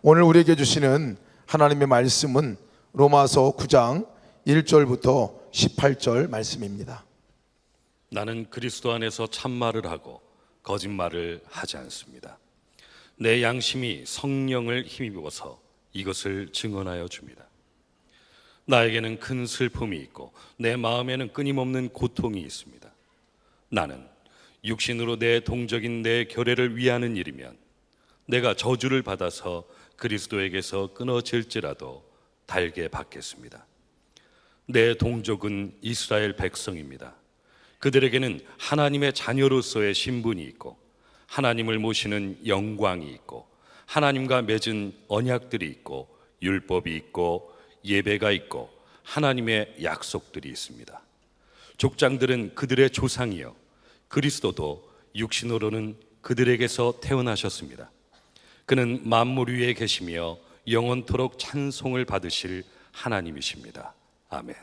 오늘 우리에게 주시는 하나님의 말씀은 로마서 9장 1절부터 18절 말씀입니다. 나는 그리스도 안에서 참말을 하고 거짓말을 하지 않습니다. 내 양심이 성령을 힘입어서 이것을 증언하여 줍니다. 나에게는 큰 슬픔이 있고 내 마음에는 끊임없는 고통이 있습니다. 나는 육신으로 내 동적인 내 결례를 위하는 일이면 내가 저주를 받아서 그리스도에게서 끊어질지라도 달게 받겠습니다. 내 동족은 이스라엘 백성입니다. 그들에게는 하나님의 자녀로서의 신분이 있고 하나님을 모시는 영광이 있고 하나님과 맺은 언약들이 있고 율법이 있고 예배가 있고 하나님의 약속들이 있습니다. 족장들은 그들의 조상이요 그리스도도 육신으로는 그들에게서 태어나셨습니다. 그는 만물 위에 계시며 영원토록 찬송을 받으실 하나님이십니다. 아멘.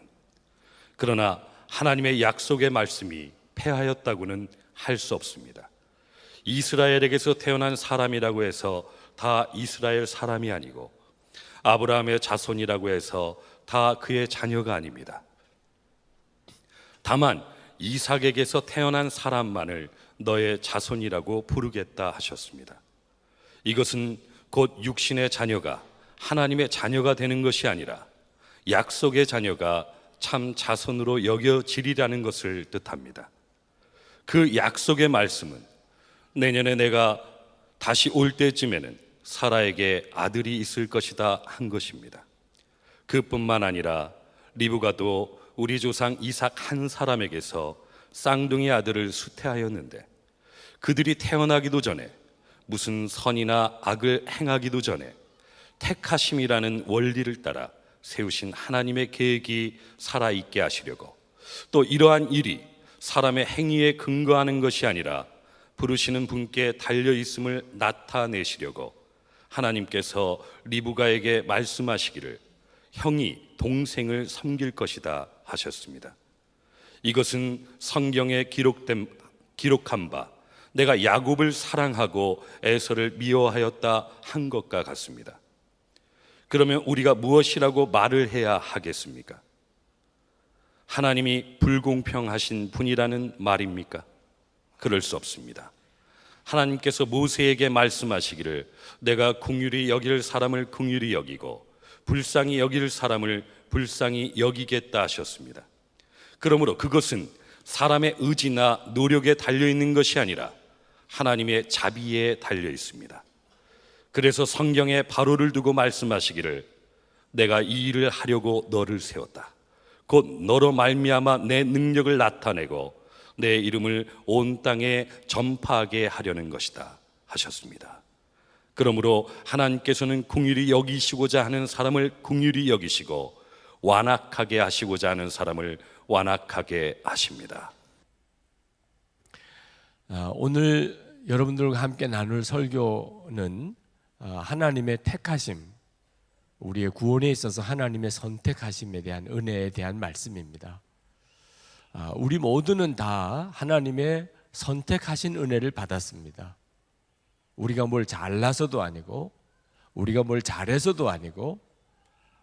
그러나 하나님의 약속의 말씀이 패하였다고는 할 수 없습니다. 이스라엘에게서 태어난 사람이라고 해서 다 이스라엘 사람이 아니고 아브라함의 자손이라고 해서 다 그의 자녀가 아닙니다. 다만 이삭에게서 태어난 사람만을 너의 자손이라고 부르겠다 하셨습니다. 이것은 곧 육신의 자녀가 하나님의 자녀가 되는 것이 아니라 약속의 자녀가 참 자손으로 여겨지리라는 것을 뜻합니다. 그 약속의 말씀은 내년에 내가 다시 올 때쯤에는 사라에게 아들이 있을 것이다 한 것입니다. 그뿐만 아니라 리브가도 우리 조상 이삭 한 사람에게서 쌍둥이 아들을 수태하였는데 그들이 태어나기도 전에 무슨 선이나 악을 행하기도 전에 택하심이라는 원리를 따라 세우신 하나님의 계획이 살아있게 하시려고 또 이러한 일이 사람의 행위에 근거하는 것이 아니라 부르시는 분께 달려있음을 나타내시려고 하나님께서 리브가에게 말씀하시기를 형이 동생을 섬길 것이다 하셨습니다. 이것은 성경에 기록한 바 내가 야곱을 사랑하고 에서를 미워하였다 한 것과 같습니다. 그러면 우리가 무엇이라고 말을 해야 하겠습니까? 하나님이 불공평하신 분이라는 말입니까? 그럴 수 없습니다. 하나님께서 모세에게 말씀하시기를 내가 긍휼히 여길 사람을 긍휼히 여기고 불쌍히 여길 사람을 불쌍히 여기겠다 하셨습니다. 그러므로 그것은 사람의 의지나 노력에 달려있는 것이 아니라 하나님의 자비에 달려 있습니다. 그래서 성경에 바로를 두고 말씀하시기를 내가 이 일을 하려고 너를 세웠다. 곧 너로 말미암아 내 능력을 나타내고 내 이름을 온 땅에 전파하게 하려는 것이다 하셨습니다. 그러므로 하나님께서는 긍휼히 여기시고자 하는 사람을 긍휼히 여기시고 완악하게 하시고자 하는 사람을 완악하게 하십니다. 오늘 여러분들과 함께 나눌 설교는 하나님의 택하심, 우리의 구원에 있어서 하나님의 선택하심에 대한 은혜에 대한 말씀입니다. 우리 모두는 다 하나님의 선택하신 은혜를 받았습니다. 우리가 뭘 잘나서도 아니고 우리가 뭘 잘해서도 아니고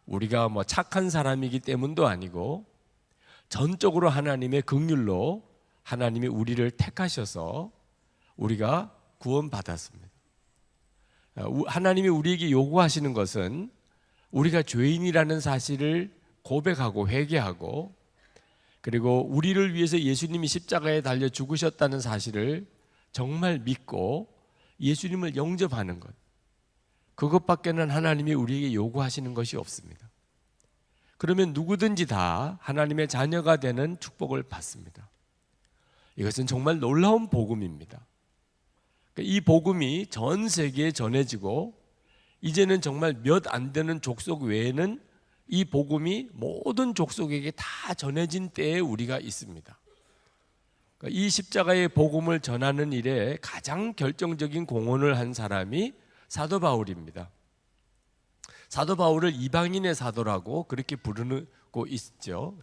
우리가 뭐 착한 사람이기 때문도 아니고 전적으로 하나님의 긍휼로 하나님이 우리를 택하셔서 우리가 구원받았습니다. 하나님이 우리에게 요구하시는 것은 우리가 죄인이라는 사실을 고백하고 회개하고 그리고 우리를 위해서 예수님이 십자가에 달려 죽으셨다는 사실을 정말 믿고 예수님을 영접하는 것, 그것밖에는 하나님이 우리에게 요구하시는 것이 없습니다. 그러면 누구든지 다 하나님의 자녀가 되는 축복을 받습니다. 이것은 정말 놀라운 복음입니다. 이 복음이 전 세계에 전해지고 이제는 정말 몇 안 되는 족속 외에는 이 복음이 모든 족속에게 다 전해진 때에 우리가 있습니다. 이 십자가의 복음을 전하는 일에 가장 결정적인 공헌을 한 사람이 사도 바울입니다. 사도 바울을 이방인의 사도라고 그렇게 부르고 있죠.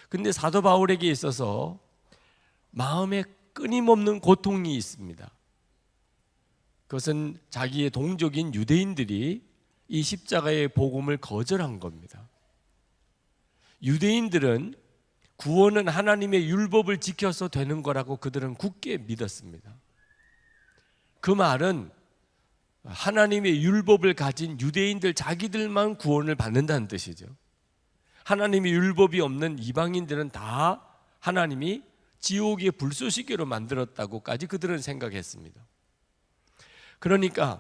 근데 사도 바울에게 있어서 마음에 끊임없는 고통이 있습니다. 그것은 자기의 동족인 유대인들이 이 십자가의 복음을 거절한 겁니다. 유대인들은 구원은 하나님의 율법을 지켜서 되는 거라고 그들은 굳게 믿었습니다. 그 말은 하나님의 율법을 가진 유대인들 자기들만 구원을 받는다는 뜻이죠. 하나님의 율법이 없는 이방인들은 다 하나님이 지옥의 불쏘시개로 만들었다고까지 그들은 생각했습니다. 그러니까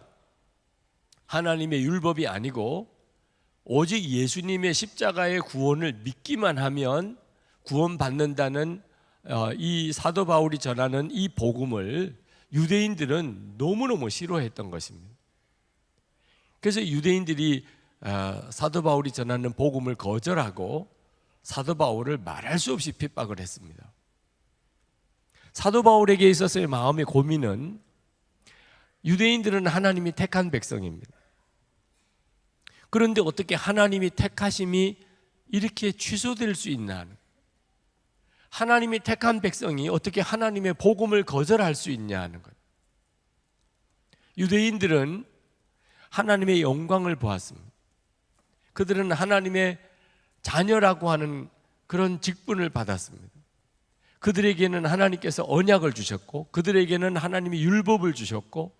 하나님의 율법이 아니고 오직 예수님의 십자가의 구원을 믿기만 하면 구원받는다는 이 사도 바울이 전하는 이 복음을 유대인들은 너무너무 싫어했던 것입니다. 그래서 유대인들이 사도 바울이 전하는 복음을 거절하고 사도 바울을 말할 수 없이 핍박을 했습니다. 사도 바울에게 있어서의 마음의 고민은 유대인들은 하나님이 택한 백성입니다. 그런데 어떻게 하나님이 택하심이 이렇게 취소될 수 있나 하는, 하나님이 택한 백성이 어떻게 하나님의 복음을 거절할 수 있냐 하는 것. 유대인들은 하나님의 영광을 보았습니다. 그들은 하나님의 자녀라고 하는 그런 직분을 받았습니다. 그들에게는 하나님께서 언약을 주셨고, 그들에게는 하나님이 율법을 주셨고,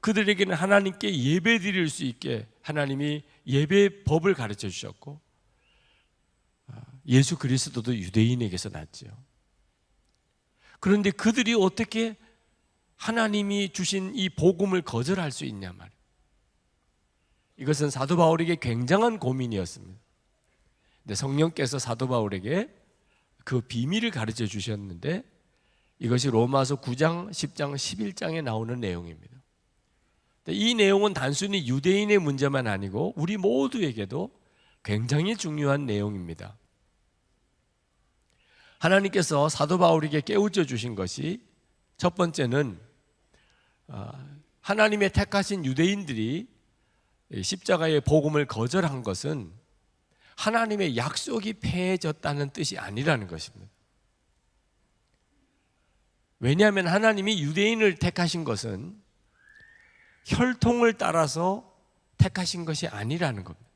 그들에게는 하나님께 예배 드릴 수 있게 하나님이 예배 법을 가르쳐 주셨고, 예수 그리스도도 유대인에게서 났지요. 그런데 그들이 어떻게 하나님이 주신 이 복음을 거절할 수 있냐 말이에요. 이것은 사도 바울에게 굉장한 고민이었습니다. 근데 성령께서 사도 바울에게 그 비밀을 가르쳐 주셨는데, 이것이 로마서 9장, 10장, 11장에 나오는 내용입니다. 이 내용은 단순히 유대인의 문제만 아니고 우리 모두에게도 굉장히 중요한 내용입니다. 하나님께서 사도 바울에게 깨우쳐 주신 것이, 첫 번째는 하나님의 택하신 유대인들이 십자가의 복음을 거절한 것은 하나님의 약속이 폐해졌다는 뜻이 아니라는 것입니다. 왜냐하면 하나님이 유대인을 택하신 것은 혈통을 따라서 택하신 것이 아니라는 겁니다.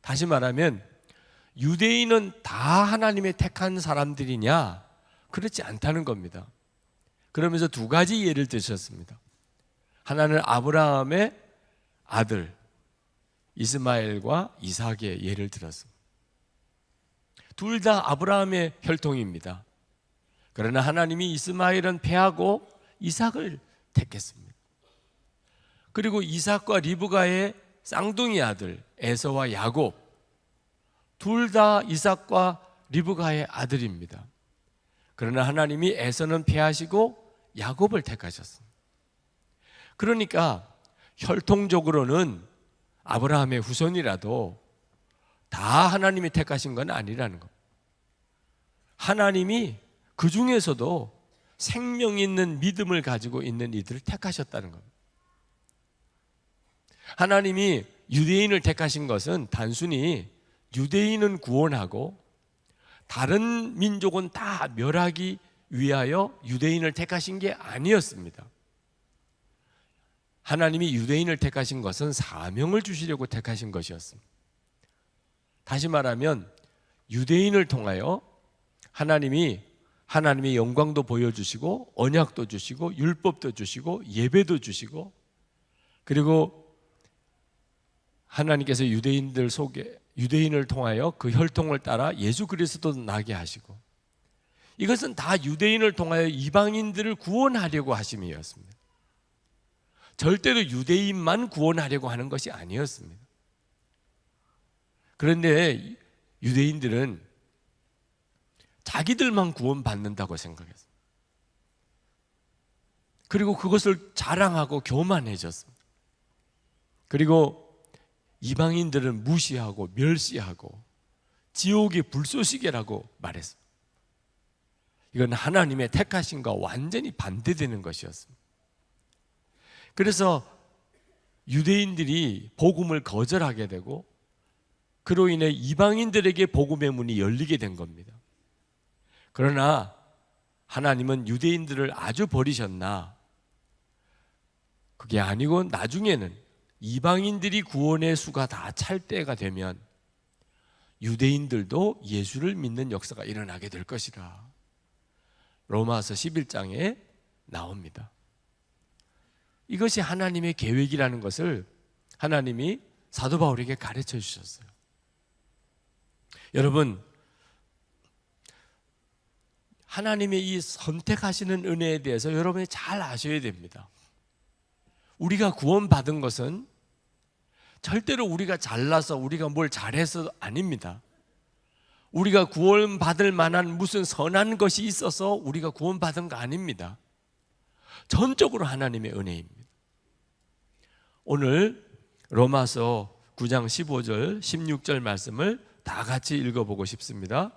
다시 말하면 유대인은 다 하나님의 택한 사람들이냐? 그렇지 않다는 겁니다. 그러면서 두 가지 예를 드셨습니다. 하나는 아브라함의 아들 이스마엘과 이삭의 예를 들었습니다. 둘 다 아브라함의 혈통입니다. 그러나 하나님이 이스마엘은 패하고 이삭을 택했습니다. 그리고 이삭과 리브가의 쌍둥이 아들 에서와 야곱, 둘 다 이삭과 리브가의 아들입니다. 그러나 하나님이 에서는 패하시고 야곱을 택하셨습니다. 그러니까 혈통적으로는 아브라함의 후손이라도 다 하나님이 택하신 건 아니라는 겁니다. 하나님이 그 중에서도 생명 있는 믿음을 가지고 있는 이들을 택하셨다는 겁니다. 하나님이 유대인을 택하신 것은 단순히 유대인은 구원하고 다른 민족은 다 멸하기 위하여 유대인을 택하신 게 아니었습니다. 하나님이 유대인을 택하신 것은 사명을 주시려고 택하신 것이었습니다. 다시 말하면 유대인을 통하여 하나님이 하나님의 영광도 보여주시고 언약도 주시고 율법도 주시고 예배도 주시고, 그리고 하나님께서 유대인들 속에 유대인을 통하여 그 혈통을 따라 예수 그리스도도 나게 하시고, 이것은 다 유대인을 통하여 이방인들을 구원하려고 하심이었습니다. 절대로 유대인만 구원하려고 하는 것이 아니었습니다. 그런데 유대인들은 자기들만 구원받는다고 생각했습니다. 그리고 그것을 자랑하고 교만해졌습니다. 그리고 이방인들은 무시하고 멸시하고 지옥의 불쏘시개라고 말했습니다. 이건 하나님의 택하심과 완전히 반대되는 것이었습니다. 그래서 유대인들이 복음을 거절하게 되고 그로 인해 이방인들에게 복음의 문이 열리게 된 겁니다. 그러나 하나님은 유대인들을 아주 버리셨나? 그게 아니고 나중에는 이방인들이 구원의 수가 다 찰 때가 되면 유대인들도 예수를 믿는 역사가 일어나게 될 것이라 로마서 11장에 나옵니다. 이것이 하나님의 계획이라는 것을 하나님이 사도 바울에게 가르쳐 주셨어요. 여러분, 하나님의 이 선택하시는 은혜에 대해서 여러분이 잘 아셔야 됩니다. 우리가 구원받은 것은 절대로 우리가 잘나서 우리가 뭘 잘해서 아닙니다. 우리가 구원받을 만한 무슨 선한 것이 있어서 우리가 구원받은 거 아닙니다. 전적으로 하나님의 은혜입니다. 오늘 로마서 9장 15절 16절 말씀을 다 같이 읽어보고 싶습니다.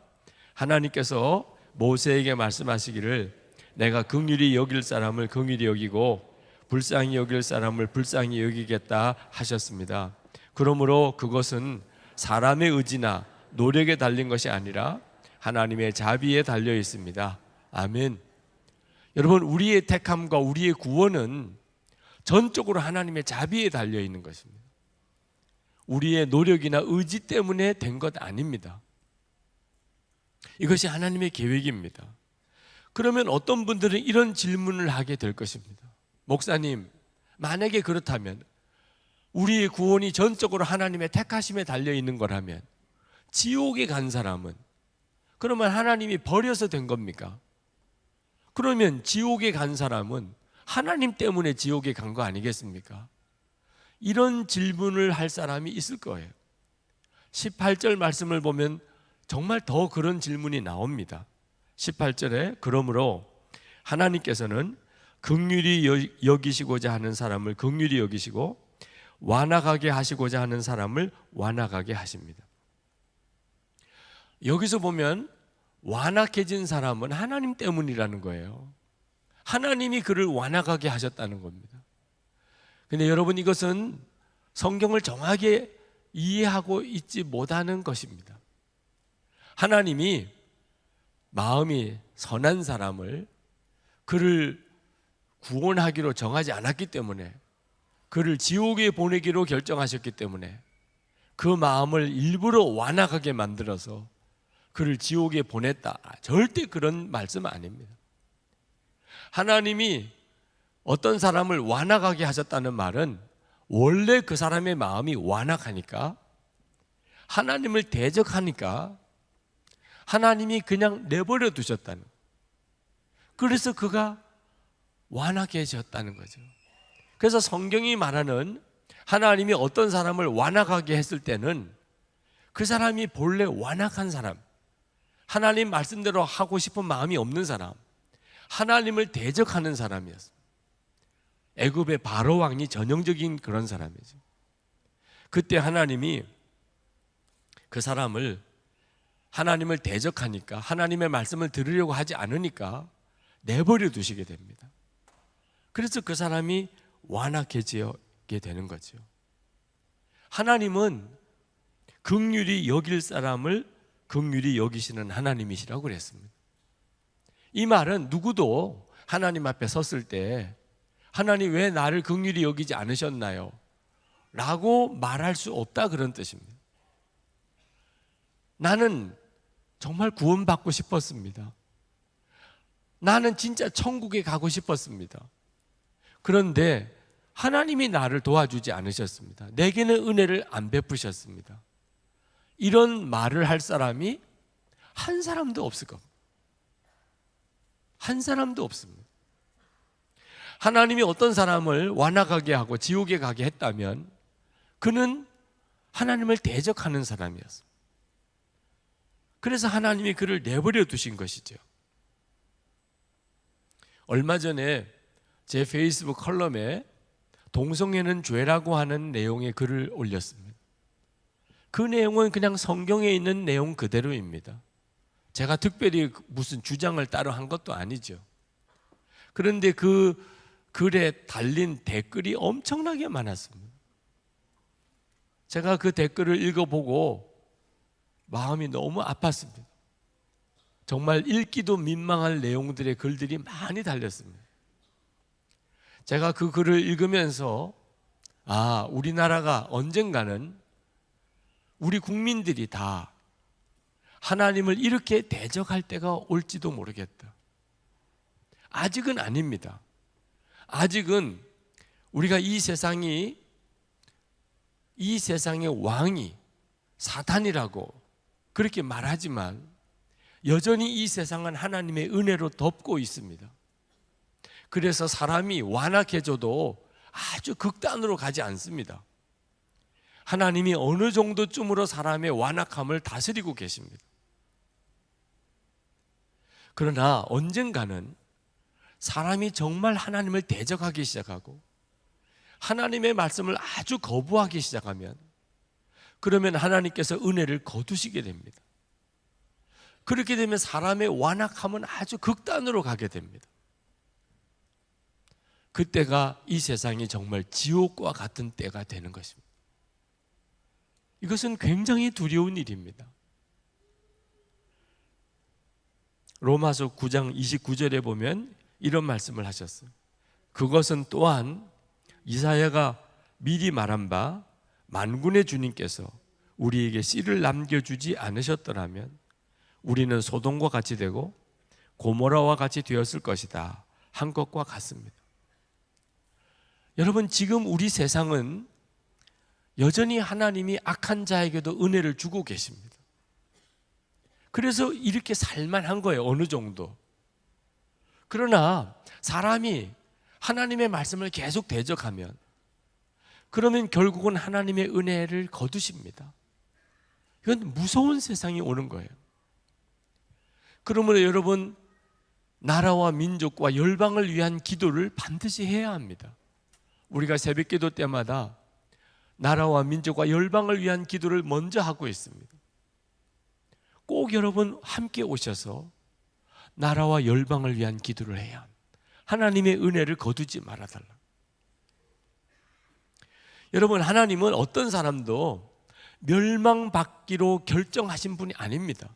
하나님께서 모세에게 말씀하시기를 내가 긍휼히 여길 사람을 긍휼히 여기고 불쌍히 여길 사람을 불쌍히 여기겠다 하셨습니다. 그러므로 그것은 사람의 의지나 노력에 달린 것이 아니라 하나님의 자비에 달려 있습니다. 아멘. 여러분, 우리의 택함과 우리의 구원은 전적으로 하나님의 자비에 달려 있는 것입니다. 우리의 노력이나 의지 때문에 된 것 아닙니다. 이것이 하나님의 계획입니다. 그러면 어떤 분들은 이런 질문을 하게 될 것입니다. 목사님, 만약에 그렇다면 우리의 구원이 전적으로 하나님의 택하심에 달려 있는 거라면 지옥에 간 사람은 그러면 하나님이 버려서 된 겁니까? 그러면 지옥에 간 사람은 하나님 때문에 지옥에 간 거 아니겠습니까? 이런 질문을 할 사람이 있을 거예요. 18절 말씀을 보면 정말 더 그런 질문이 나옵니다. 18절에 그러므로 하나님께서는 긍휼히 여기시고자 하는 사람을 긍휼히 여기시고 완악하게 하시고자 하는 사람을 완악하게 하십니다. 여기서 보면 완악해진 사람은 하나님 때문이라는 거예요. 하나님이 그를 완악하게 하셨다는 겁니다. 근데 여러분, 이것은 성경을 정확하게 이해하고 있지 못하는 것입니다. 하나님이 마음이 선한 사람을 그를 구원하기로 정하지 않았기 때문에 그를 지옥에 보내기로 결정하셨기 때문에 그 마음을 일부러 완악하게 만들어서 그를 지옥에 보냈다. 절대 그런 말씀 아닙니다. 하나님이 어떤 사람을 완악하게 하셨다는 말은 원래 그 사람의 마음이 완악하니까 하나님을 대적하니까 하나님이 그냥 내버려 두셨다는, 그래서 그가 완악해졌다는 거죠. 그래서 성경이 말하는 하나님이 어떤 사람을 완악하게 했을 때는 그 사람이 본래 완악한 사람, 하나님 말씀대로 하고 싶은 마음이 없는 사람, 하나님을 대적하는 사람이었습니다. 애굽의 바로 왕이 전형적인 그런 사람이죠. 그때 하나님이 그 사람을 하나님을 대적하니까, 하나님의 말씀을 들으려고 하지 않으니까 내버려 두시게 됩니다. 그래서 그 사람이 완악해지게 되는 거죠. 하나님은 긍휼히 여길 사람을 긍휼히 여기시는 하나님이시라고 그랬습니다. 이 말은 누구도 하나님 앞에 섰을 때 하나님 왜 나를 긍휼히 여기지 않으셨나요? 라고 말할 수 없다, 그런 뜻입니다. 나는 정말 구원받고 싶었습니다. 나는 진짜 천국에 가고 싶었습니다. 그런데 하나님이 나를 도와주지 않으셨습니다. 내게는 은혜를 안 베푸셨습니다. 이런 말을 할 사람이 한 사람도 없을 겁니다. 한 사람도 없습니다. 하나님이 어떤 사람을 완악하게 하고 지옥에 가게 했다면 그는 하나님을 대적하는 사람이었습니다. 그래서 하나님이 그를 내버려 두신 것이죠. 얼마 전에 제 페이스북 컬럼에 동성애는 죄라고 하는 내용의 글을 올렸습니다. 그 내용은 그냥 성경에 있는 내용 그대로입니다. 제가 특별히 무슨 주장을 따로 한 것도 아니죠. 그런데 그 글에 달린 댓글이 엄청나게 많았습니다. 제가 그 댓글을 읽어보고 마음이 너무 아팠습니다. 정말 읽기도 민망할 내용들의 글들이 많이 달렸습니다. 제가 그 글을 읽으면서 우리나라가 언젠가는 우리 국민들이 다 하나님을 이렇게 대적할 때가 올지도 모르겠다. 아직은 아닙니다. 아직은 우리가 이 세상의 왕이 사탄이라고 그렇게 말하지만 여전히 이 세상은 하나님의 은혜로 덮고 있습니다. 그래서 사람이 완악해져도 아주 극단으로 가지 않습니다. 하나님이 어느 정도쯤으로 사람의 완악함을 다스리고 계십니다. 그러나 언젠가는 사람이 정말 하나님을 대적하기 시작하고 하나님의 말씀을 아주 거부하기 시작하면 그러면 하나님께서 은혜를 거두시게 됩니다. 그렇게 되면 사람의 완악함은 아주 극단으로 가게 됩니다. 그때가 이 세상이 정말 지옥과 같은 때가 되는 것입니다. 이것은 굉장히 두려운 일입니다. 로마서 9장 29절에 보면 이런 말씀을 하셨어요. 그것은 또한 이사야가 미리 말한 바 만군의 주님께서 우리에게 씨를 남겨주지 않으셨더라면 우리는 소돔과 같이 되고 고모라와 같이 되었을 것이다 한 것과 같습니다. 여러분, 지금 우리 세상은 여전히 하나님이 악한 자에게도 은혜를 주고 계십니다. 그래서 이렇게 살만한 거예요, 어느 정도. 그러나 사람이 하나님의 말씀을 계속 대적하면 그러면 결국은 하나님의 은혜를 거두십니다. 이건 무서운 세상이 오는 거예요. 그러므로 여러분, 나라와 민족과 열방을 위한 기도를 반드시 해야 합니다. 우리가 새벽기도 때마다 나라와 민족과 열방을 위한 기도를 먼저 하고 있습니다. 꼭 여러분 함께 오셔서 나라와 열방을 위한 기도를 해야 합니다. 하나님의 은혜를 거두지 말아달라. 여러분, 하나님은 어떤 사람도 멸망받기로 결정하신 분이 아닙니다.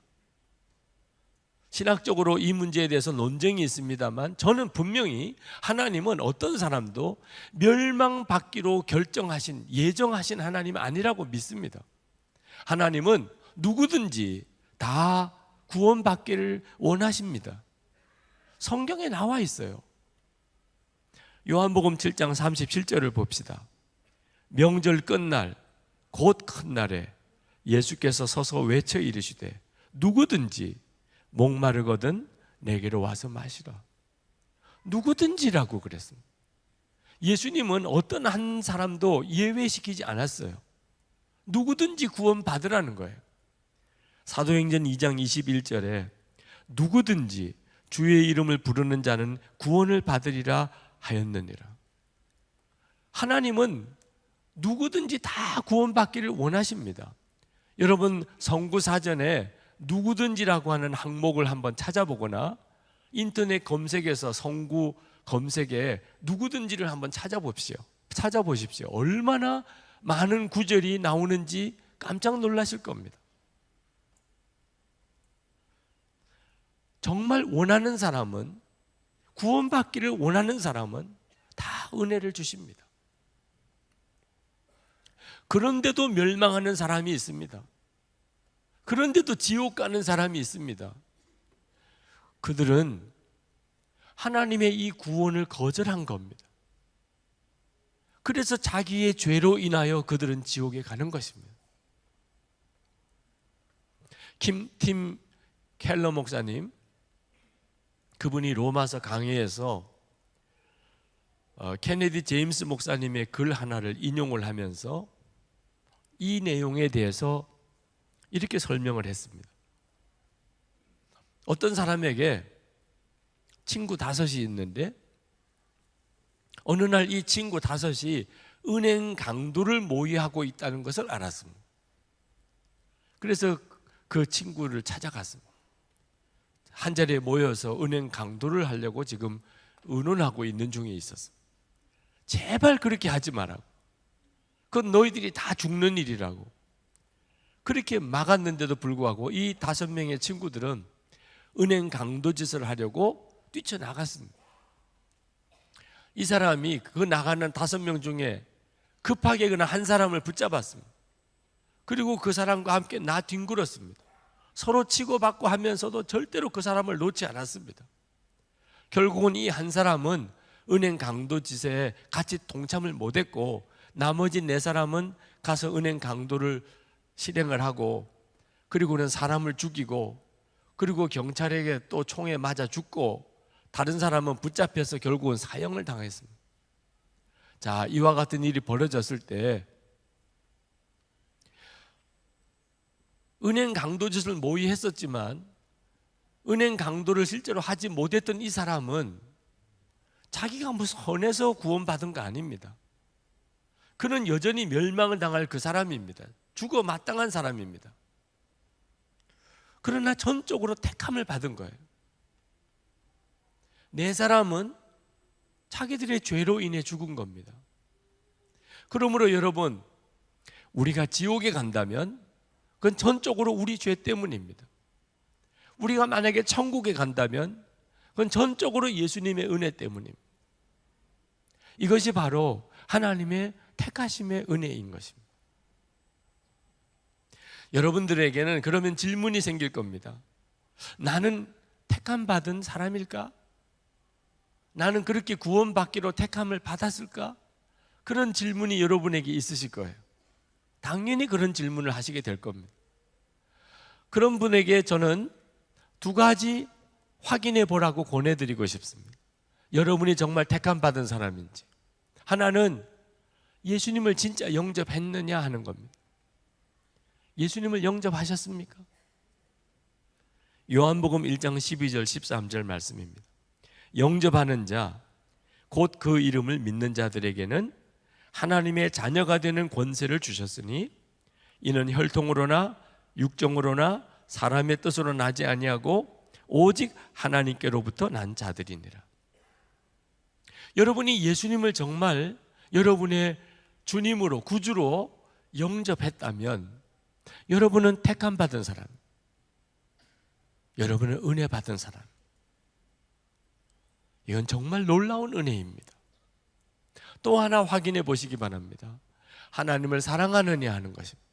신학적으로 이 문제에 대해서 논쟁이 있습니다만 저는 분명히 하나님은 어떤 사람도 멸망받기로 결정하신, 예정하신 하나님이 아니라고 믿습니다. 하나님은 누구든지 다 구원받기를 원하십니다. 성경에 나와 있어요. 요한복음 7장 37절을 봅시다. 명절 끝날 곧 큰 날에 예수께서 서서 외쳐 이르시되 누구든지 목마르거든 내게로 와서 마시라. 누구든지라고 그랬습니다. 예수님은 어떤 한 사람도 예외시키지 않았어요. 누구든지 구원 받으라는 거예요. 사도행전 2장 21절에 누구든지 주의 이름을 부르는 자는 구원을 받으리라 하였느니라. 하나님은 누구든지 다 구원받기를 원하십니다. 여러분, 성구사전에 누구든지라고 하는 항목을 한번 찾아보거나 인터넷 검색에서 성구 검색에 누구든지를 한번 찾아보십시오. 얼마나 많은 구절이 나오는지 깜짝 놀라실 겁니다. 정말 원하는 사람은, 구원받기를 원하는 사람은 다 은혜를 주십니다. 그런데도 멸망하는 사람이 있습니다. 그런데도 지옥 가는 사람이 있습니다. 그들은 하나님의 이 구원을 거절한 겁니다. 그래서 자기의 죄로 인하여 그들은 지옥에 가는 것입니다. 팀 켈러 목사님, 그분이 로마서 강해에서 케네디 제임스 목사님의 글 하나를 인용을 하면서 이 내용에 대해서 이렇게 설명을 했습니다. 어떤 사람에게 친구 5이 있는데 어느 날 이 친구 5이 은행 강도를 모의하고 있다는 것을 알았습니다. 그래서 그 친구를 찾아갔습니다. 한 자리에 모여서 은행 강도를 하려고 지금 의논하고 있는 중에 있었어요. 제발 그렇게 하지 마라고. 그건 너희들이 다 죽는 일이라고. 그렇게 막았는데도 불구하고 이 5명의 친구들은 은행 강도 짓을 하려고 뛰쳐나갔습니다. 이 사람이 그 나가는 5명 중에 급하게 그냥 한 사람을 붙잡았습니다. 그리고 그 사람과 함께 뒹굴었습니다. 서로 치고받고 하면서도 절대로 그 사람을 놓지 않았습니다. 결국은 이 한 사람은 은행 강도 짓에 같이 동참을 못했고, 나머지 4사람은 가서 은행 강도를 실행을 하고, 그리고는 사람을 죽이고, 그리고 경찰에게 또 총에 맞아 죽고, 다른 사람은 붙잡혀서 결국은 사형을 당했습니다. 자, 이와 같은 일이 벌어졌을 때 은행 강도 짓을 모의했었지만 은행 강도를 실제로 하지 못했던 이 사람은 자기가 무슨 선해서 구원받은 거 아닙니다. 그는 여전히 멸망을 당할 그 사람입니다. 죽어 마땅한 사람입니다. 그러나 전적으로 택함을 받은 거예요. 4사람은 자기들의 죄로 인해 죽은 겁니다. 그러므로 여러분, 우리가 지옥에 간다면 그건 전적으로 우리 죄 때문입니다. 우리가 만약에 천국에 간다면 그건 전적으로 예수님의 은혜 때문입니다. 이것이 바로 하나님의 택하심의 은혜인 것입니다. 여러분들에게는 그러면 질문이 생길 겁니다. 나는 택함 받은 사람일까? 나는 그렇게 구원받기로 택함을 받았을까? 그런 질문이 여러분에게 있으실 거예요. 당연히 그런 질문을 하시게 될 겁니다. 그런 분에게 저는 2가지 확인해 보라고 권해드리고 싶습니다. 여러분이 정말 택함 받은 사람인지. 하나는 예수님을 진짜 영접했느냐 하는 겁니다. 예수님을 영접하셨습니까? 요한복음 1장 12절 13절 말씀입니다. 영접하는 자, 곧 그 이름을 믿는 자들에게는 하나님의 자녀가 되는 권세를 주셨으니 이는 혈통으로나 육정으로나 사람의 뜻으로 나지 아니하고 오직 하나님께로부터 난 자들이니라. 여러분이 예수님을 정말 여러분의 주님으로, 구주로 영접했다면 여러분은 택함 받은 사람, 여러분은 은혜 받은 사람. 이건 정말 놀라운 은혜입니다. 또 하나 확인해 보시기 바랍니다. 하나님을 사랑하느냐 하는 것입니다.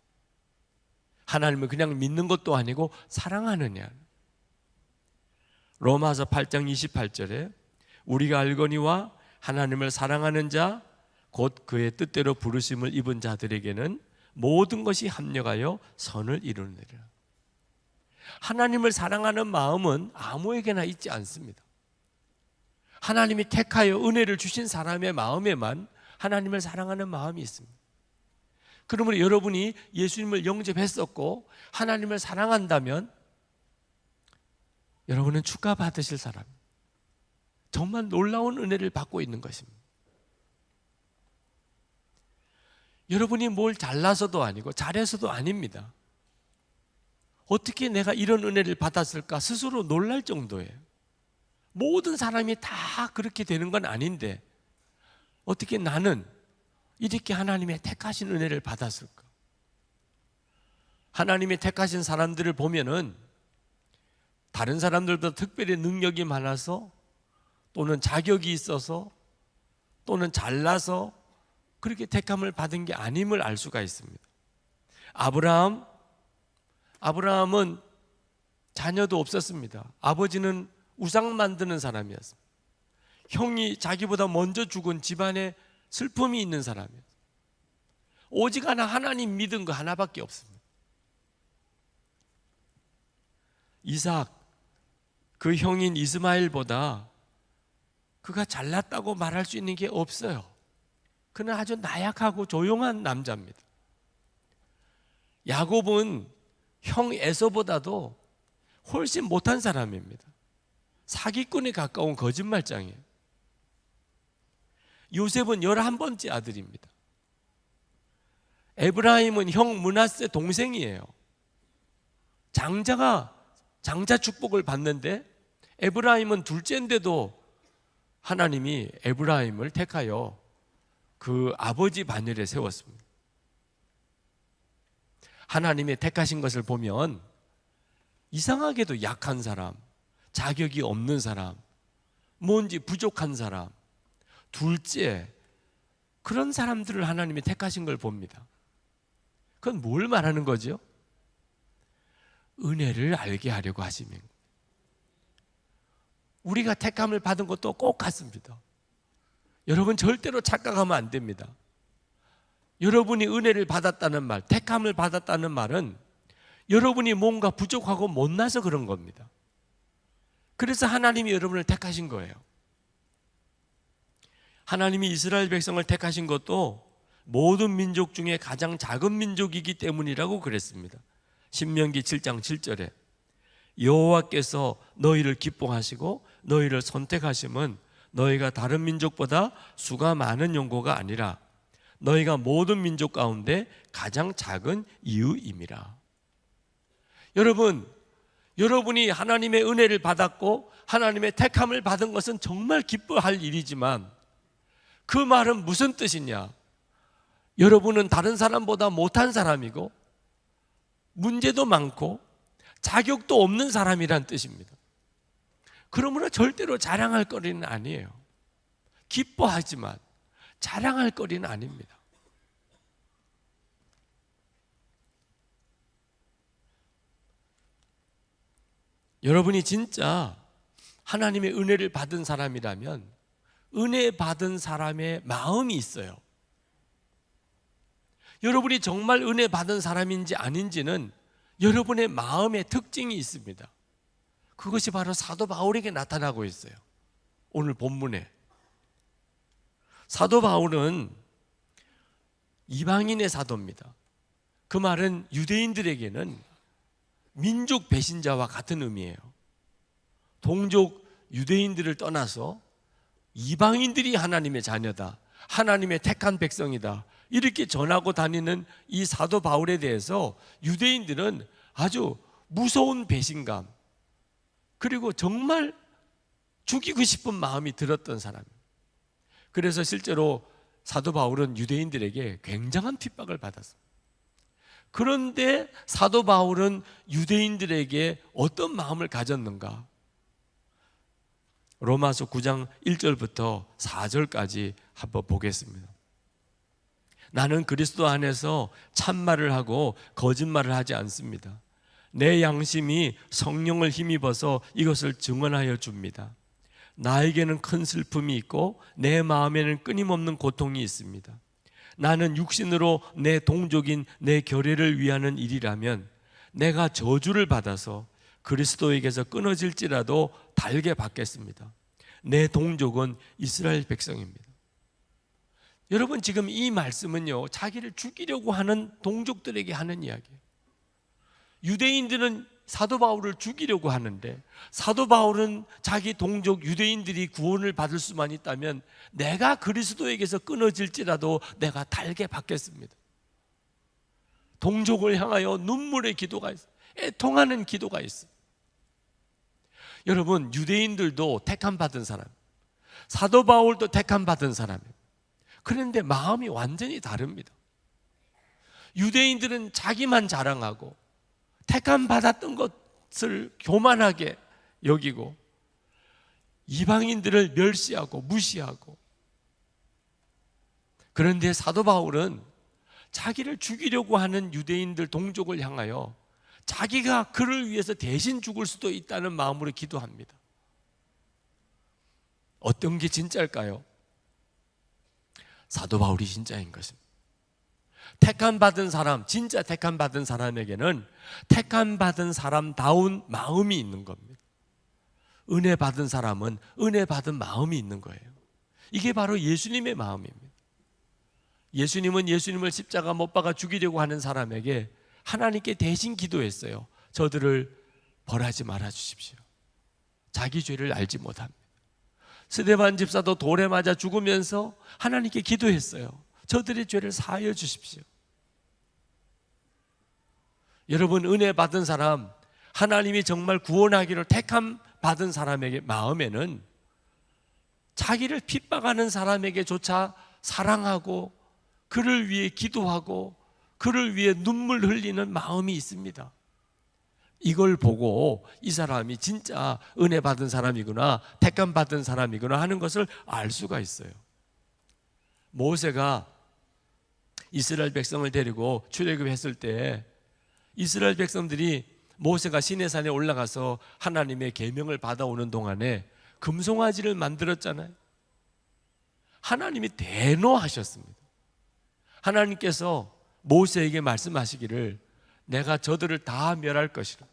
하나님을 그냥 믿는 것도 아니고 사랑하느냐. 로마서 8장 28절에 우리가 알거니와 하나님을 사랑하는 자 곧 그의 뜻대로 부르심을 입은 자들에게는 모든 것이 합력하여 선을 이루느니라. 하나님을 사랑하는 마음은 아무에게나 있지 않습니다. 하나님이 택하여 은혜를 주신 사람의 마음에만 하나님을 사랑하는 마음이 있습니다. 그러므로 여러분이 예수님을 영접했었고 하나님을 사랑한다면 여러분은 축하받으실 사람, 정말 놀라운 은혜를 받고 있는 것입니다. 여러분이 뭘 잘나서도 아니고 잘해서도 아닙니다. 어떻게 내가 이런 은혜를 받았을까 스스로 놀랄 정도예요. 모든 사람이 다 그렇게 되는 건 아닌데 어떻게 나는 이렇게 하나님의 택하신 은혜를 받았을까? 하나님의 택하신 사람들을 보면은 다른 사람들보다 특별히 능력이 많아서 또는 자격이 있어서 또는 잘나서 그렇게 택함을 받은 게 아님을 알 수가 있습니다. 아브라함은 자녀도 없었습니다. 아버지는 우상 만드는 사람이었습니다. 형이 자기보다 먼저 죽은 집안에 슬픔이 있는 사람이었습니다. 오직 하나님 믿은 거 하나밖에 없습니다. 이삭, 그 형인 이스마엘보다 그가 잘났다고 말할 수 있는 게 없어요. 그는 아주 나약하고 조용한 남자입니다. 야곱은 형 에서보다도 훨씬 못한 사람입니다. 사기꾼에 가까운 거짓말장이에요. 요셉은 11번째 아들입니다. 에브라임은 형 므낫세 동생이에요. 장자 축복을 받는데 에브라임은 둘째인데도 하나님이 에브라임을 택하여 그 아버지 반열에 세웠습니다. 하나님의 택하신 것을 보면 이상하게도 약한 사람, 자격이 없는 사람, 뭔지 부족한 사람, 둘째, 그런 사람들을 하나님이 택하신 걸 봅니다. 그건 뭘 말하는 거죠? 은혜를 알게 하려고 하시면. 우리가 택함을 받은 것도 꼭 같습니다. 여러분 절대로 착각하면 안 됩니다. 여러분이 은혜를 받았다는 말, 택함을 받았다는 말은 여러분이 뭔가 부족하고 못나서 그런 겁니다. 그래서 하나님이 여러분을 택하신 거예요. 하나님이 이스라엘 백성을 택하신 것도 모든 민족 중에 가장 작은 민족이기 때문이라고 그랬습니다. 신명기 7장 7절에 여호와께서 너희를 기뻐하시고 너희를 선택하심은 너희가 다른 민족보다 수가 많은 용고가 아니라 너희가 모든 민족 가운데 가장 작은 이유임이라. 여러분이 하나님의 은혜를 받았고 하나님의 택함을 받은 것은 정말 기뻐할 일이지만 그 말은 무슨 뜻이냐? 여러분은 다른 사람보다 못한 사람이고 문제도 많고 자격도 없는 사람이란 뜻입니다. 그러므로 절대로 자랑할 거리는 아니에요. 기뻐하지만 자랑할 거리는 아닙니다. 여러분이 진짜 하나님의 은혜를 받은 사람이라면 은혜 받은 사람의 마음이 있어요. 여러분이 정말 은혜 받은 사람인지 아닌지는 여러분의 마음의 특징이 있습니다. 그것이 바로 사도 바울에게 나타나고 있어요. 오늘 본문에 사도 바울은 이방인의 사도입니다. 그 말은 유대인들에게는 민족 배신자와 같은 의미예요. 동족 유대인들을 떠나서 이방인들이 하나님의 자녀다, 하나님의 택한 백성이다, 이렇게 전하고 다니는 이 사도 바울에 대해서 유대인들은 아주 무서운 배신감, 그리고 정말 죽이고 싶은 마음이 들었던 사람입니다. 그래서 실제로 사도 바울은 유대인들에게 굉장한 핍박을 받았습니다. 그런데 사도 바울은 유대인들에게 어떤 마음을 가졌는가? 로마서 9장 1절부터 4절까지 한번 보겠습니다. 나는 그리스도 안에서 참말을 하고 거짓말을 하지 않습니다. 내 양심이 성령을 힘입어서 이것을 증언하여 줍니다. 나에게는 큰 슬픔이 있고 내 마음에는 끊임없는 고통이 있습니다. 나는 육신으로 내 동족인 내 결례를 위하는 일이라면 내가 저주를 받아서 그리스도에게서 끊어질지라도 달게 받겠습니다. 내 동족은 이스라엘 백성입니다. 여러분, 지금 이 말씀은요, 자기를 죽이려고 하는 동족들에게 하는 이야기예요. 유대인들은 사도 바울을 죽이려고 하는데 사도 바울은 자기 동족 유대인들이 구원을 받을 수만 있다면 내가 그리스도에게서 끊어질지라도 내가 달게 받겠습니다. 동족을 향하여 눈물의 기도가 있어요. 애통하는 기도가 있어요. 여러분, 유대인들도 택함 받은 사람, 사도 바울도 택함 받은 사람이에요. 그런데 마음이 완전히 다릅니다. 유대인들은 자기만 자랑하고 택함 받았던 것을 교만하게 여기고 이방인들을 멸시하고 무시하고, 그런데 사도 바울은 자기를 죽이려고 하는 유대인들 동족을 향하여 자기가 그를 위해서 대신 죽을 수도 있다는 마음으로 기도합니다. 어떤 게 진짜일까요? 사도 바울이 진짜인 것입니다. 택함 받은 사람, 진짜 택함 받은 사람에게는 택함 받은 사람다운 마음이 있는 겁니다. 은혜 받은 사람은 은혜 받은 마음이 있는 거예요. 이게 바로 예수님의 마음입니다. 예수님은 예수님을 십자가 못 박아 죽이려고 하는 사람에게 하나님께 대신 기도했어요. 저들을 벌하지 말아 주십시오. 자기 죄를 알지 못합니다. 스데반 집사도 돌에 맞아 죽으면서 하나님께 기도했어요. 저들의 죄를 사하여 주십시오. 여러분, 은혜 받은 사람, 하나님이 정말 구원하기를 택함 받은 사람에게 마음에는 자기를 핍박하는 사람에게조차 사랑하고 그를 위해 기도하고 그를 위해 눈물 흘리는 마음이 있습니다. 이걸 보고 이 사람이 진짜 은혜 받은 사람이구나, 택함 받은 사람이구나 하는 것을 알 수가 있어요. 모세가 이스라엘 백성을 데리고 출애굽했을 때 이스라엘 백성들이 모세가 시내산에 올라가서 하나님의 계명을 받아오는 동안에 금송아지를 만들었잖아요. 하나님이 대노하셨습니다. 하나님께서 모세에게 말씀하시기를 내가 저들을 다 멸할 것이라.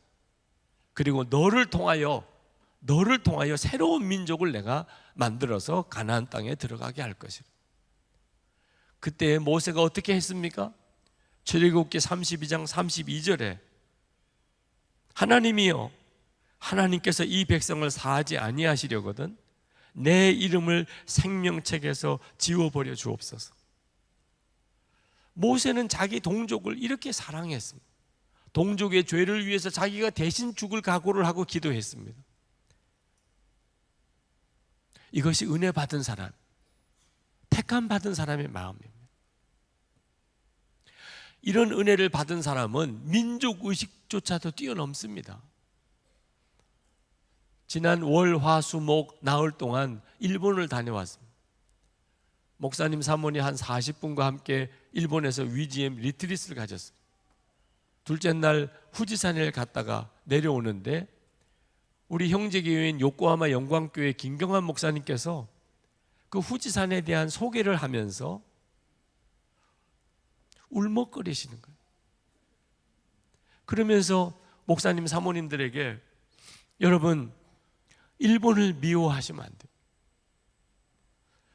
그리고 너를 통하여 새로운 민족을 내가 만들어서 가나안 땅에 들어가게 할 것이라. 그때 모세가 어떻게 했습니까? 출애굽기 32장 32절에 하나님이여, 하나님께서 이 백성을 사하지 아니하시려거든 내 이름을 생명책에서 지워버려 주옵소서. 모세는 자기 동족을 이렇게 사랑했습니다. 동족의 죄를 위해서 자기가 대신 죽을 각오를 하고 기도했습니다. 이것이 은혜 받은 사람, 택함 받은 사람의 마음입니다. 이런 은혜를 받은 사람은 민족 의식조차도 뛰어넘습니다. 지난 월, 화, 수, 목 나흘 동안 일본을 다녀왔습니다. 목사님 사모니 한 40분과 함께 일본에서 위지엠 리트릿을 가졌습니다. 둘째 날 후지산을 갔다가 내려오는데 우리 형제교회인 요코하마 영광교회 김경환 목사님께서 그 후지산에 대한 소개를 하면서 울먹거리시는 거예요. 그러면서 목사님 사모님들에게 여러분, 일본을 미워하시면 안 돼요.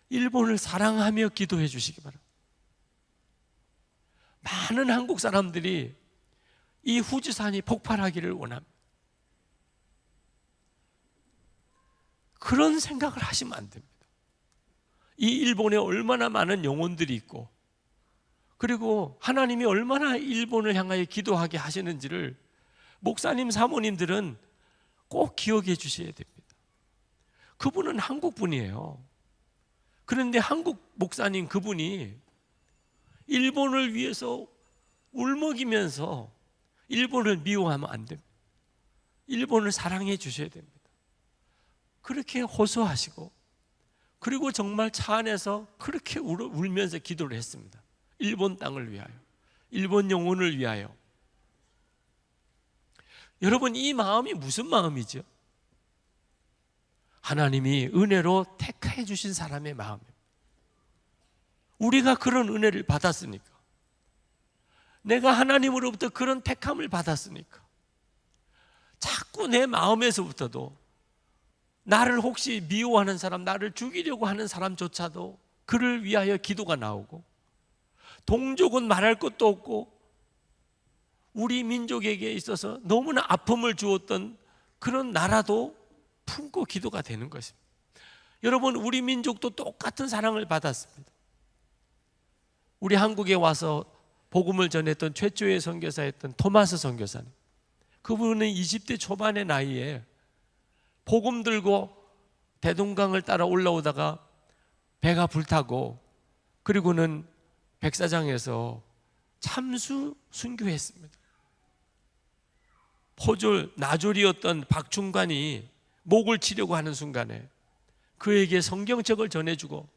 일본을 사랑하며 기도해 주시기 바랍니다. 많은 한국 사람들이 이 후지산이 폭발하기를 원합니다. 그런 생각을 하시면 안 됩니다. 이 일본에 얼마나 많은 영혼들이 있고 그리고 하나님이 얼마나 일본을 향하여 기도하게 하시는지를 목사님 사모님들은 꼭 기억해 주셔야 됩니다. 그분은 한국 분이에요. 그런데 한국 목사님 그분이 일본을 위해서 울먹이면서 일본을 미워하면 안 됩니다. 일본을 사랑해 주셔야 됩니다. 그렇게 호소하시고 그리고 정말 차 안에서 그렇게 울면서 기도를 했습니다. 일본 땅을 위하여, 일본 영혼을 위하여. 여러분, 이 마음이 무슨 마음이죠? 하나님이 은혜로 택해 주신 사람의 마음입니다. 우리가 그런 은혜를 받았으니까, 내가 하나님으로부터 그런 택함을 받았으니까 자꾸 내 마음에서부터도 나를 혹시 미워하는 사람, 나를 죽이려고 하는 사람조차도 그를 위하여 기도가 나오고, 동족은 말할 것도 없고 우리 민족에게 있어서 너무나 아픔을 주었던 그런 나라도 품고 기도가 되는 것입니다. 여러분, 우리 민족도 똑같은 사랑을 받았습니다. 우리 한국에 와서 복음을 전했던 최초의 선교사였던 토마스 선교사님, 그분은 20대 초반의 나이에 복음 들고 대동강을 따라 올라오다가 배가 불타고 그리고는 백사장에서 참수 순교했습니다. 포졸 나졸이었던 박충관이 목을 치려고 하는 순간에 그에게 성경책을 전해주고,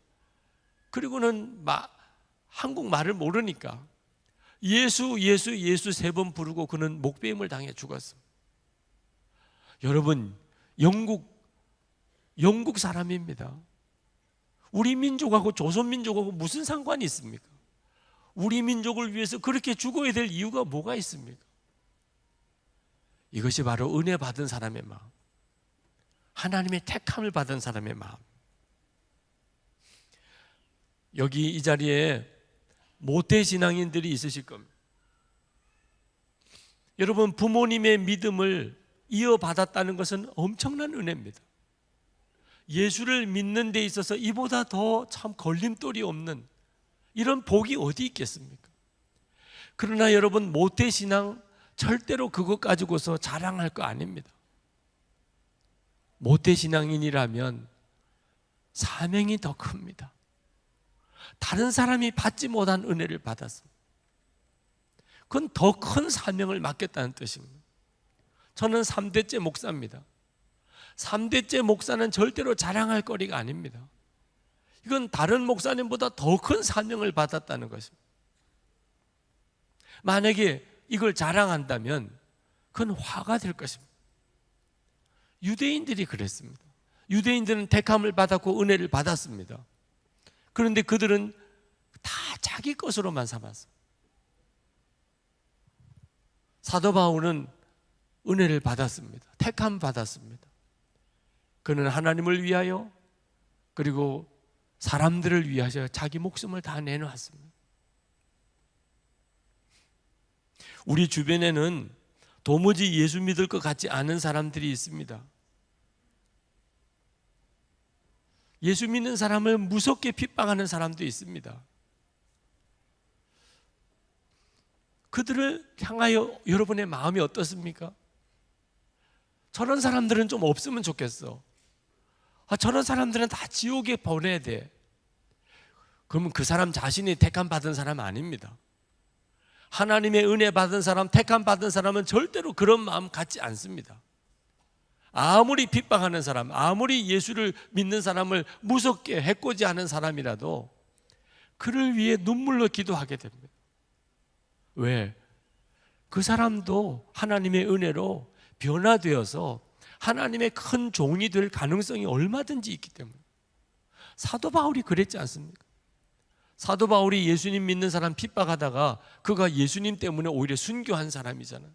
그리고는 한국말을 모르니까 예수 예수 예수 3번 부르고 그는 목배임을 당해 죽었습니다. 여러분, 영국 사람입니다. 우리 민족하고 조선민족하고 무슨 상관이 있습니까? 우리 민족을 위해서 그렇게 죽어야 될 이유가 뭐가 있습니까? 이것이 바로 은혜 받은 사람의 마음, 하나님의 택함을 받은 사람의 마음. 여기 이 자리에 모태신앙인들이 있으실 겁니다. 여러분, 부모님의 믿음을 이어받았다는 것은 엄청난 은혜입니다. 예수를 믿는 데 있어서 이보다 더 참 걸림돌이 없는 이런 복이 어디 있겠습니까? 그러나 여러분, 모태신앙 절대로 그것 가지고서 자랑할 거 아닙니다. 모태신앙인이라면 사명이 더 큽니다. 다른 사람이 받지 못한 은혜를 받았습니다. 그건 더 큰 사명을 맡겼다는 뜻입니다. 저는 3대째 목사입니다. 3대째 목사는 절대로 자랑할 거리가 아닙니다. 이건 다른 목사님보다 더 큰 사명을 받았다는 것입니다. 만약에 이걸 자랑한다면 그건 화가 될 것입니다. 유대인들이 그랬습니다. 유대인들은 택함을 받았고 은혜를 받았습니다. 그런데 그들은 다 자기 것으로만 삼았습니다. 사도 바울은 은혜를 받았습니다. 택함 받았습니다. 그는 하나님을 위하여 그리고 사람들을 위하여 자기 목숨을 다 내놓았습니다. 우리 주변에는 도무지 예수 믿을 것 같지 않은 사람들이 있습니다. 예수 믿는 사람을 무섭게 핍박하는 사람도 있습니다. 그들을 향하여 여러분의 마음이 어떻습니까? 저런 사람들은 좀 없으면 좋겠어. 저런 사람들은 다 지옥에 보내야 돼. 그러면 그 사람 자신이 택함 받은 사람 아닙니다. 하나님의 은혜 받은 사람, 택함 받은 사람은 절대로 그런 마음 갖지 않습니다. 아무리 핍박하는 사람, 아무리 예수를 믿는 사람을 무섭게 해코지하는 사람이라도 그를 위해 눈물로 기도하게 됩니다. 왜? 그 사람도 하나님의 은혜로 변화되어서 하나님의 큰 종이 될 가능성이 얼마든지 있기 때문에. 사도 바울이 그랬지 않습니까? 사도 바울이 예수님 믿는 사람 핍박하다가 그가 예수님 때문에 오히려 순교한 사람이잖아요.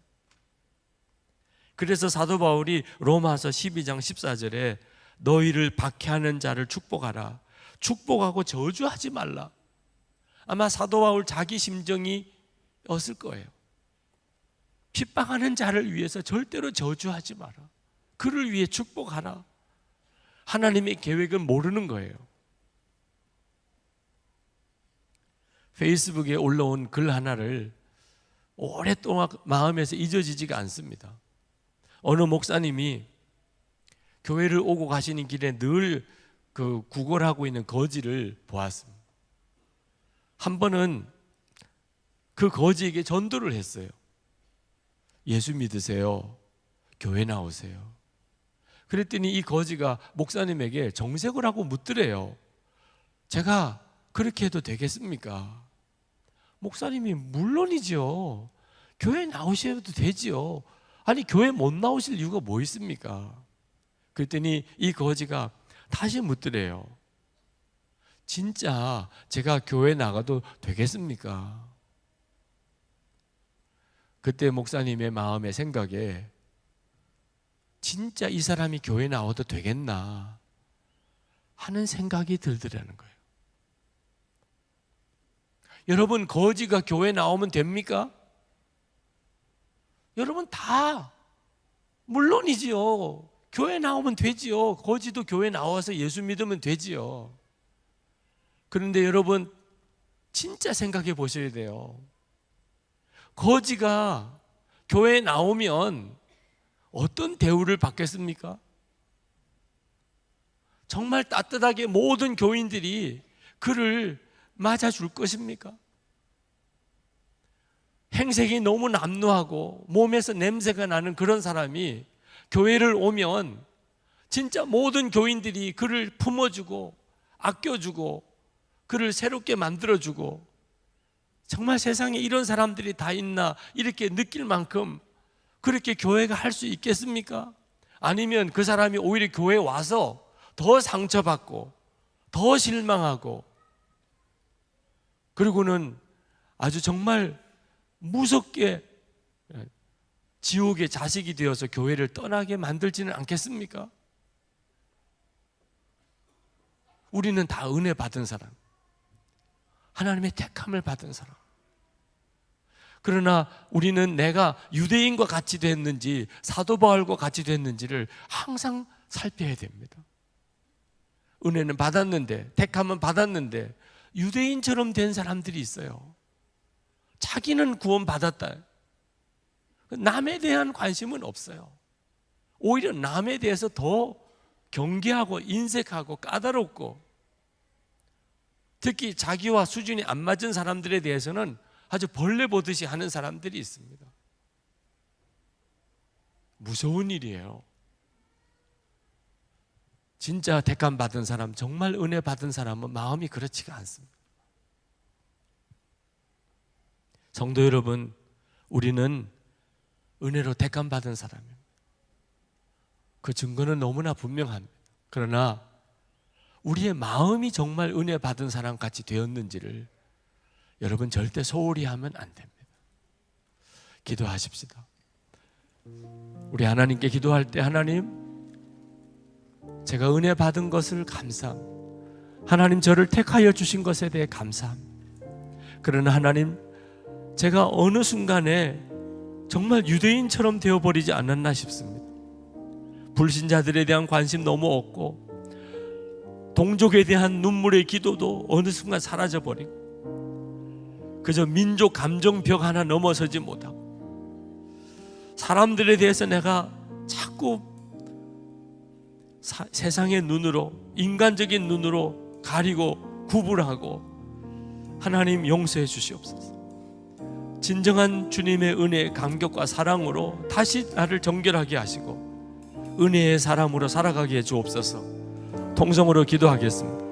그래서 사도 바울이 로마서 12장 14절에 너희를 박해하는 자를 축복하라. 축복하고 저주하지 말라. 아마 사도 바울 자기 심정이 었을 거예요. 핍박하는 자를 위해서 절대로 저주하지 마라. 그를 위해 축복하라. 하나님의 계획은 모르는 거예요. 페이스북에 올라온 글 하나를 오랫동안 마음에서 잊어지지가 않습니다. 어느 목사님이 교회를 오고 가시는 길에 늘 그 구걸하고 있는 거지를 보았습니다. 한 번은 그 거지에게 전도를 했어요. 예수 믿으세요. 교회 나오세요. 그랬더니 이 거지가 목사님에게 정색을 하고 묻더래요. 제가 그렇게 해도 되겠습니까? 목사님이 물론이죠. 교회 나오셔도 되지요. 아니 교회 못 나오실 이유가 뭐 있습니까? 그랬더니 이 거지가 다시 묻더래요. 진짜 제가 교회 나가도 되겠습니까? 그때 목사님의 마음의 생각에 진짜 이 사람이 교회 나와도 되겠나 하는 생각이 들더라는 거예요. 여러분, 거지가 교회 나오면 됩니까? 여러분 다 물론이지요. 교회 나오면 되지요. 거지도 교회 나와서 예수 믿으면 되지요. 그런데 여러분 진짜 생각해 보셔야 돼요. 거지가 교회에 나오면 어떤 대우를 받겠습니까? 정말 따뜻하게 모든 교인들이 그를 맞아줄 것입니까? 행색이 너무 남루하고 몸에서 냄새가 나는 그런 사람이 교회를 오면 진짜 모든 교인들이 그를 품어주고 아껴주고 그를 새롭게 만들어주고 정말 세상에 이런 사람들이 다 있나 이렇게 느낄 만큼 그렇게 교회가 할 수 있겠습니까? 아니면 그 사람이 오히려 교회에 와서 더 상처받고 더 실망하고 그리고는 아주 정말 무섭게 지옥의 자식이 되어서 교회를 떠나게 만들지는 않겠습니까? 우리는 다 은혜 받은 사람, 하나님의 택함을 받은 사람. 그러나 우리는 내가 유대인과 같이 됐는지 사도 바울과 같이 됐는지를 항상 살펴야 됩니다. 은혜는 받았는데, 택함은 받았는데 유대인처럼 된 사람들이 있어요. 자기는 구원 받았다. 남에 대한 관심은 없어요. 오히려 남에 대해서 더 경계하고 인색하고 까다롭고 특히 자기와 수준이 안 맞은 사람들에 대해서는 아주 벌레 보듯이 하는 사람들이 있습니다. 무서운 일이에요. 진짜 택감 받은 사람, 정말 은혜 받은 사람은 마음이 그렇지가 않습니다. 성도 여러분, 우리는 은혜로 택감 받은 사람입니다. 그 증거는 너무나 분명합니다. 그러나 우리의 마음이 정말 은혜 받은 사람 같이 되었는지를 여러분 절대 소홀히 하면 안 됩니다. 기도하십시다. 우리 하나님께 기도할 때, 하나님, 제가 은혜 받은 것을 감사합니다. 하나님, 저를 택하여 주신 것에 대해 감사합니다. 그러나 하나님, 제가 어느 순간에 정말 유대인처럼 되어버리지 않았나 싶습니다. 불신자들에 대한 관심 너무 없고, 동족에 대한 눈물의 기도도 어느 순간 사라져버리고, 그저 민족 감정벽 하나 넘어서지 못하고, 사람들에 대해서 내가 자꾸 세상의 눈으로, 인간적인 눈으로 가리고 구분하고, 하나님 용서해 주시옵소서. 진정한 주님의 은혜의 감격과 사랑으로 다시 나를 정결하게 하시고 은혜의 사람으로 살아가게 해 주옵소서. 통성으로 기도하겠습니다.